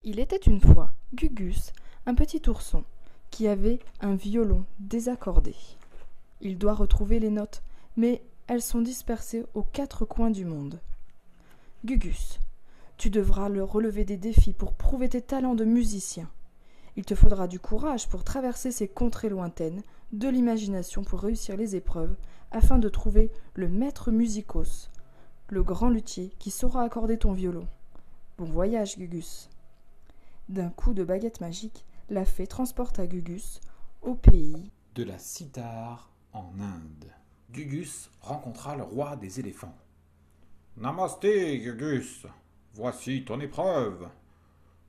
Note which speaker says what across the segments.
Speaker 1: Il était une fois Gugus, un petit ourson, qui avait un violon désaccordé. Il doit retrouver les notes, mais elles sont dispersées aux 4 coins du monde. Gugus, tu devras leur relever des défis pour prouver tes talents de musicien. Il te faudra du courage pour traverser ces contrées lointaines, de l'imagination pour réussir les épreuves, afin de trouver le maître musicos, le grand luthier qui saura accorder ton violon. Bon voyage, Gugus. D'un coup de baguette magique, la fée transporta Gugus au pays
Speaker 2: de la cithare en Inde. Gugus rencontra le roi des éléphants. « Namasté, Gugus, voici ton épreuve.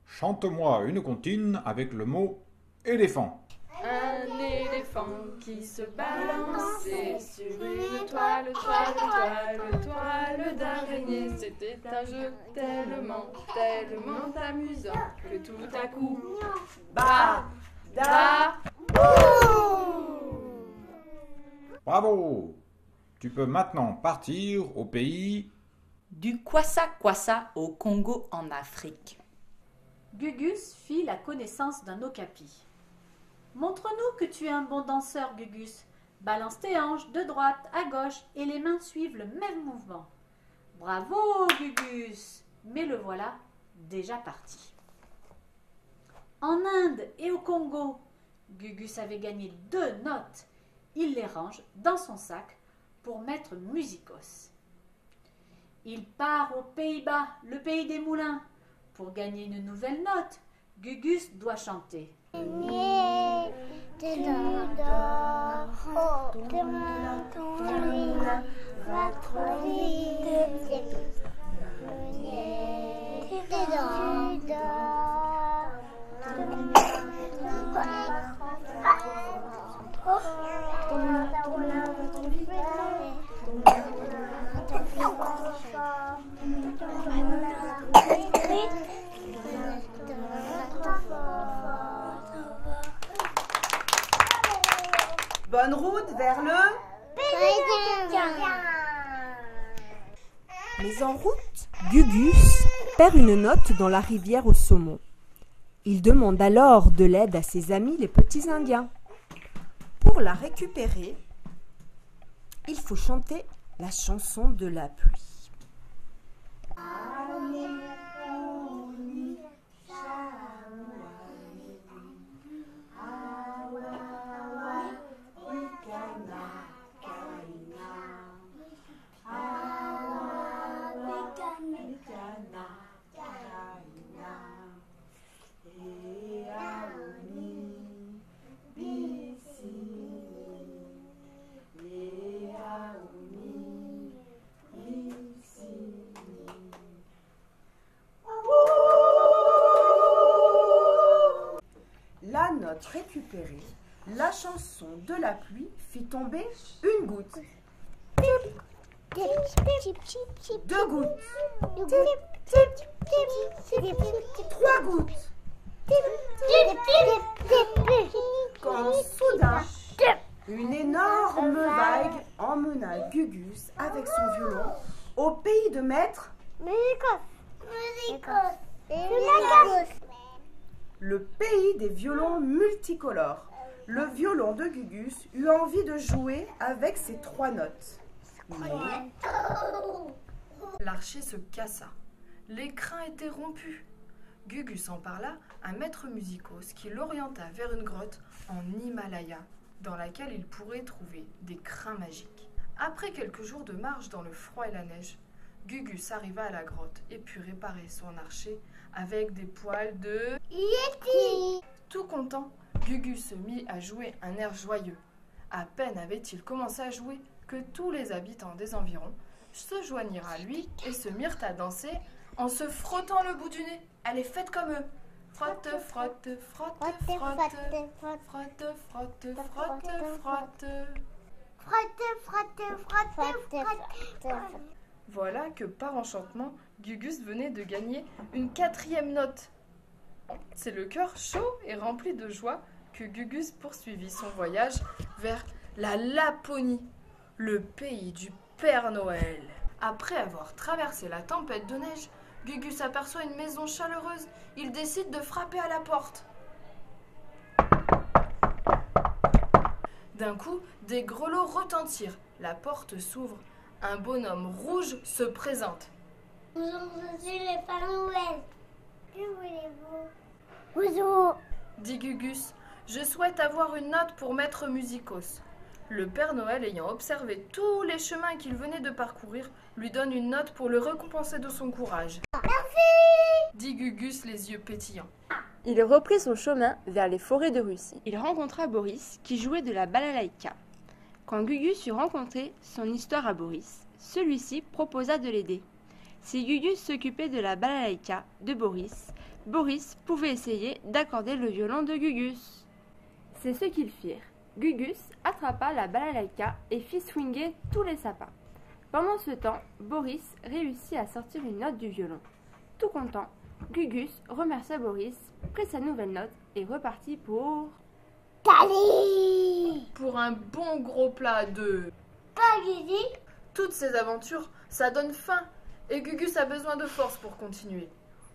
Speaker 2: Chante-moi une comptine avec le mot éléphant. »
Speaker 3: Un éléphant qui se balançait sur une toile d'araignée. C'était un jeu tellement amusant que tout à coup,
Speaker 2: Bravo! Tu peux maintenant partir au pays
Speaker 4: du Kwassa-Kwassa au Congo en Afrique.
Speaker 5: Gugus fit la connaissance d'un okapi. « Montre-nous que tu es un bon danseur, Gugus. Balance tes hanches de droite à gauche et les mains suivent le même mouvement. »« Bravo, Gugus !» Mais le voilà déjà parti. En Inde et au Congo, Gugus avait gagné 2 notes. Il les range dans son sac pour maître musicos. Il part aux Pays-Bas, le pays des moulins. Pour gagner une nouvelle note, Gugus doit chanter.
Speaker 6: Bonne route vers le...
Speaker 7: Mais en route, Gugus perd une note dans la rivière au saumon. Il demande alors de l'aide à ses amis les petits Indiens. Pour la récupérer, il faut chanter la chanson de la pluie.
Speaker 6: La note récupérée, la chanson de la pluie fit tomber une goutte. 2 gouttes. 3 gouttes. Quand soudain, une énorme vague emmena Gugus avec son violon au pays de maître le pays des violons multicolores. Le violon de Gugus eut envie de jouer avec ses 3 notes. Mais
Speaker 1: L'archer se cassa. Les crins étaient rompus. Gugus en parla à maître musicos qui l'orienta vers une grotte en Himalaya dans laquelle il pourrait trouver des crins magiques. Après quelques jours de marche dans le froid et la neige, Gugus arriva à la grotte et put réparer son archer avec des poils de Yéti. Tout content, Gugus se mit à jouer un air joyeux. À peine avait-il commencé à jouer que tous les habitants des environs se joignirent à lui et se mirent à danser en se frottant le bout du nez. Elle est faite comme eux. Frotte, frotte, frotte, frotte, frotte, frotte, frotte. Voilà que par enchantement, Gugus venait de gagner une 4e note. C'est le cœur chaud et rempli de joie que Gugus poursuivit son voyage vers la Laponie, le pays du Père Noël. Après avoir traversé la tempête de neige, Gugus aperçoit une maison chaleureuse. Il décide de frapper à la porte. D'un coup, des grelots retentirent. La porte s'ouvre. Un bonhomme rouge se présente.
Speaker 8: Bonjour, je suis le Père Noël. Que voulez-vous? Bonjour.
Speaker 1: Dit Gugus. Je souhaite avoir une note pour Maître Musicos. Le Père Noël, ayant observé tous les chemins qu'il venait de parcourir, lui donne une note pour le récompenser de son courage.
Speaker 8: Merci.
Speaker 1: Dit Gugus, les yeux pétillants.
Speaker 3: Il reprit son chemin vers les forêts de Russie. Il rencontra Boris qui jouait de la balalaïka. Quand Gugus eut rencontré son histoire à Boris, celui-ci proposa de l'aider. Si Gugus s'occupait de la balalaïka de Boris, Boris pouvait essayer d'accorder le violon de Gugus. C'est ce qu'ils firent. Gugus attrapa la balalaïka et fit swinguer tous les sapins. Pendant ce temps, Boris réussit à sortir une note du violon. Tout content, Gugus remercia Boris, prit sa nouvelle note et repartit pour
Speaker 8: Cali.
Speaker 1: Pour un bon gros plat de...
Speaker 8: Spaghetti.
Speaker 1: Toutes ces aventures, ça donne faim. Et Gugus a besoin de force pour continuer.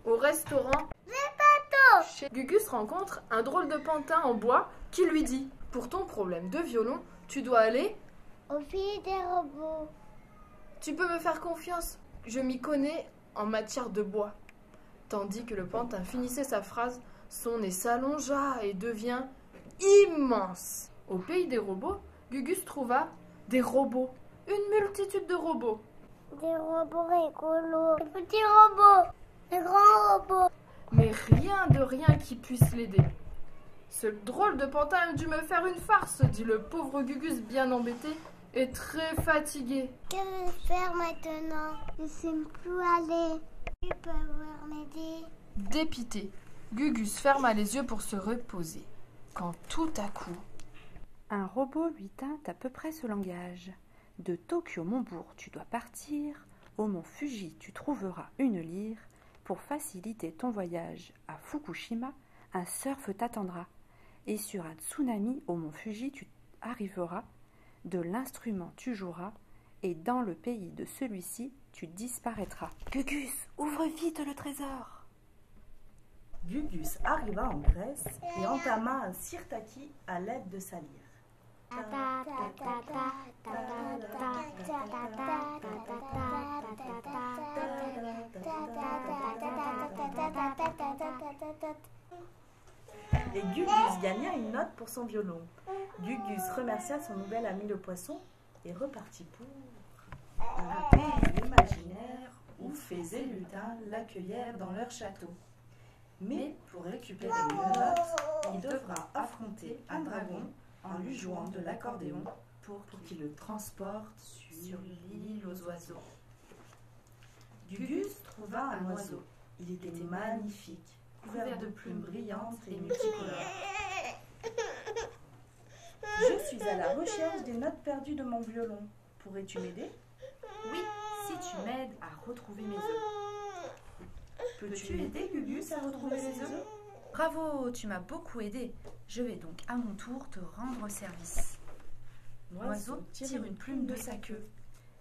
Speaker 1: Au restaurant, Gugus rencontre un drôle de pantin en bois qui lui dit « Pour ton problème de violon, tu dois aller...
Speaker 8: Au pays des robots.
Speaker 1: Tu peux me faire confiance, je m'y connais en matière de bois. » Tandis que le pantin finissait sa phrase, son nez s'allongea et devient immense. Au pays des robots, Gugus trouva des robots, une multitude de robots.
Speaker 8: Des robots rigolos. Des petits robots. Des grands robots.
Speaker 1: Mais rien qui puisse l'aider. Ce drôle de pantin a dû me faire une farce, dit le pauvre Gugus bien embêté et très fatigué.
Speaker 8: Que vais-je faire maintenant? Je ne sais plus aller. Tu peux m'aider?
Speaker 1: Dépité, Gugus ferma les yeux pour se reposer. Quand tout à coup...
Speaker 4: Un robot lui tint à peu près ce langage. De Tokyo Montbourg, tu dois partir. Au mont Fuji, tu trouveras une lyre. Pour faciliter ton voyage à Fukushima, un surf t'attendra. Et sur un tsunami au mont Fuji, tu arriveras. De l'instrument, tu joueras. Et dans le pays de celui-ci, tu disparaîtras. Gugus, ouvre vite le trésor.
Speaker 6: Gugus arriva en Grèce et entama un sirtaki à l'aide de sa lyre. Et Gugus gagna une note pour son violon. Gugus remercia son nouvel ami le poisson et repartit pour un pays imaginaire où fées et lutins l'accueillèrent dans leur château. Mais pour récupérer une note, il devra affronter un dragon en lui jouant de l'accordéon pour qu'il le transporte sur l'île aux oiseaux. Gugus trouva un oiseau. Il était magnifique, couvert de plumes brillantes et multicolores. Je suis à la recherche des notes perdues de mon violon. Pourrais-tu m'aider?
Speaker 9: Oui, si tu m'aides à retrouver mes œufs.
Speaker 6: Peux-tu aider Gugus à retrouver ses œufs?
Speaker 9: Bravo, tu m'as beaucoup aidé. Je vais donc à mon tour te rendre service. L'oiseau tire une plume de sa queue.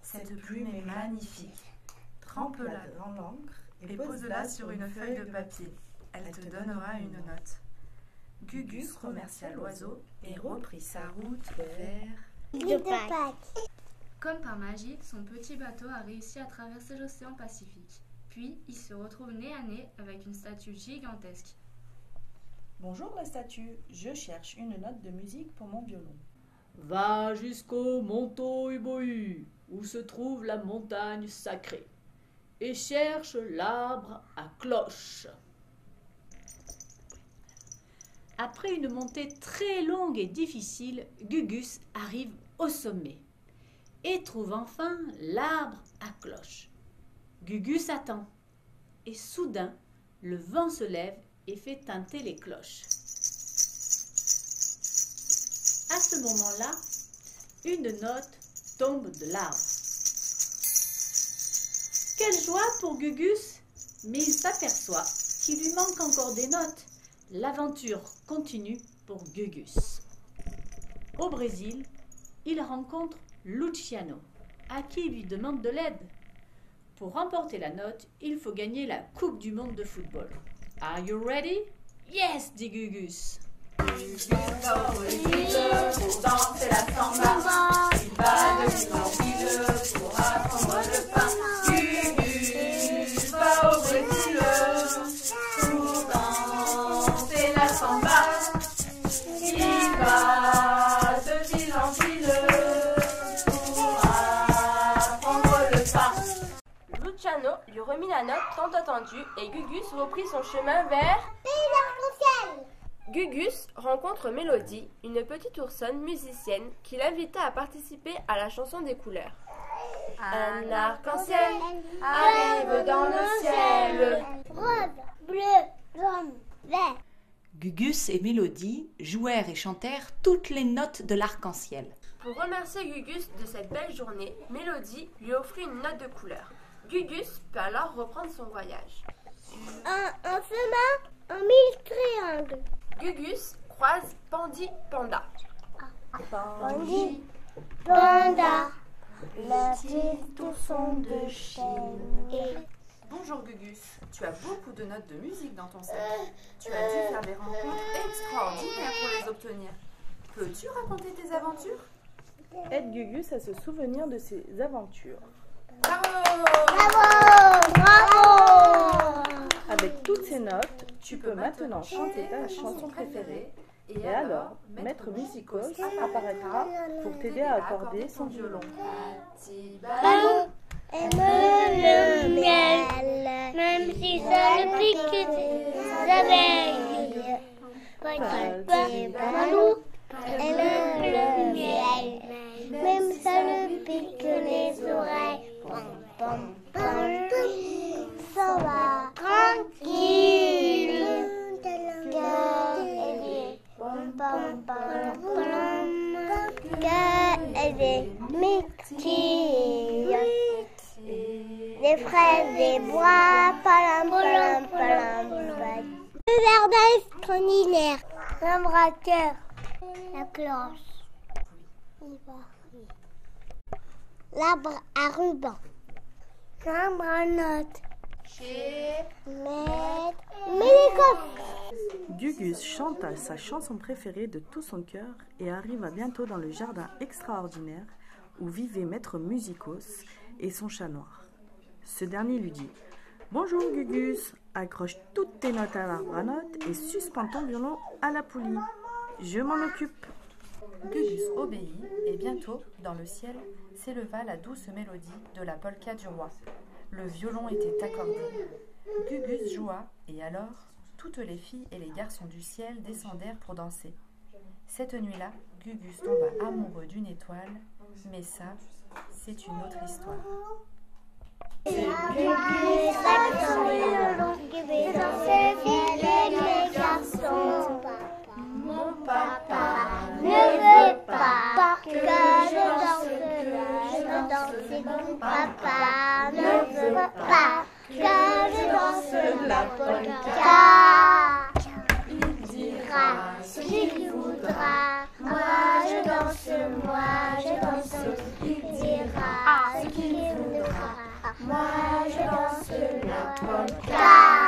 Speaker 9: Cette plume est magnifique. Trempe-la dans l'encre et pose-la sur une feuille de papier. Elle te donnera une note. Gugus remercia l'oiseau et reprit sa route vers...
Speaker 10: Comme par magie, son petit bateau a réussi à traverser l'océan Pacifique. Puis, il se retrouve nez à nez avec une statue gigantesque.
Speaker 6: Bonjour la statue, je cherche une note de musique pour mon violon.
Speaker 11: Va jusqu'au Monto Uboi, où se trouve la montagne sacrée, et cherche l'arbre à cloche. Après une montée très longue et difficile, Gugus arrive au sommet et trouve enfin l'arbre à cloche. Gugus attend, et soudain, le vent se lève et fait tinter les cloches. À ce moment-là, une note tombe de l'arbre. Quelle joie pour Gugus! Mais il s'aperçoit qu'il lui manque encore des notes. L'aventure continue pour Gugus. Au Brésil, il rencontre Luciano, à qui il lui demande de l'aide. Pour remporter la note, il faut gagner la Coupe du monde de football. Are you ready? Yes, dit Gugus.
Speaker 5: Gugus va au ville pour danser la samba. Il va de ville en ville pour apprendre le pain. Gugus va au Brésil pour danser la samba. Il va de ville en ville pour apprendre le pain.
Speaker 3: Luciano lui remit la note tant attendue et Gugus reprit son chemin vers
Speaker 8: l'arc-en-ciel.
Speaker 3: Gugus rencontre Mélodie, une petite oursonne musicienne qui l'invita à participer à la chanson des couleurs. Un arc-en-ciel arrive dans le ciel.
Speaker 8: Rose, bleu, jaune, vert.
Speaker 9: Gugus et Mélodie jouèrent et chantèrent toutes les notes de l'arc-en-ciel.
Speaker 3: Pour remercier Gugus de cette belle journée, Mélodie lui offrit une note de couleur. Gugus peut alors reprendre son voyage.
Speaker 8: Un chemin en 1000 triangles.
Speaker 3: Gugus croise Pandi Panda.
Speaker 8: Pandi, Panda, la petite ourson de chêne.
Speaker 12: Bonjour Gugus, tu as beaucoup de notes de musique dans ton sac. Tu as dû faire des rencontres extraordinaires pour les obtenir. Peux-tu raconter tes aventures?
Speaker 6: Aide Gugus à se souvenir de ses aventures.
Speaker 12: Bravo!
Speaker 8: Bravo! Bravo!
Speaker 6: Avec toutes ces notes, tu peux maintenant chanter ta chanson préférée. Et alors, Maître Musicos apparaîtra pour t'aider à accorder son violon.
Speaker 8: Balou aime le miel, même si ça ne pique des abeilles. Petit Balou aime le miel, même si ça ne pique les oreilles. Pom, pom, pom, ça va tranquille. Cœur aidé, pom, pom, pom, pom. Cœur aidé, mixtille. Des fraises, des bois, palam, palam, palam, palam. Le jardin extraordinaire, l'embrasseur, la cloche, l'arbre à ruban, l'arbre à notes, Maître Musicos.
Speaker 6: Gugus chanta sa chanson préférée de tout son cœur et arriva bientôt dans le jardin extraordinaire où vivait Maître Musicos et son chat noir. Ce dernier lui dit « Bonjour Gugus, accroche toutes tes notes à l'arbre à notes et suspends ton violon à la poulie. Je m'en occupe. »
Speaker 12: Gugus obéit et bientôt, dans le ciel, s'éleva la douce mélodie de la polka du roi. Le violon était accordé. Gugus joua et alors, toutes les filles et les garçons du ciel descendèrent pour danser. Cette nuit-là, Gugus tomba amoureux d'une étoile, mais ça, c'est une autre histoire.
Speaker 8: Gugus avec son violon, Gugus dans ce ciel les garçons. Mon papa ne veut pas que je danse, mon papa ne veut pas que je danse la polka. Il dira ce qu'il voudra, moi je danse, il dira ce qu'il voudra, moi je danse la polka.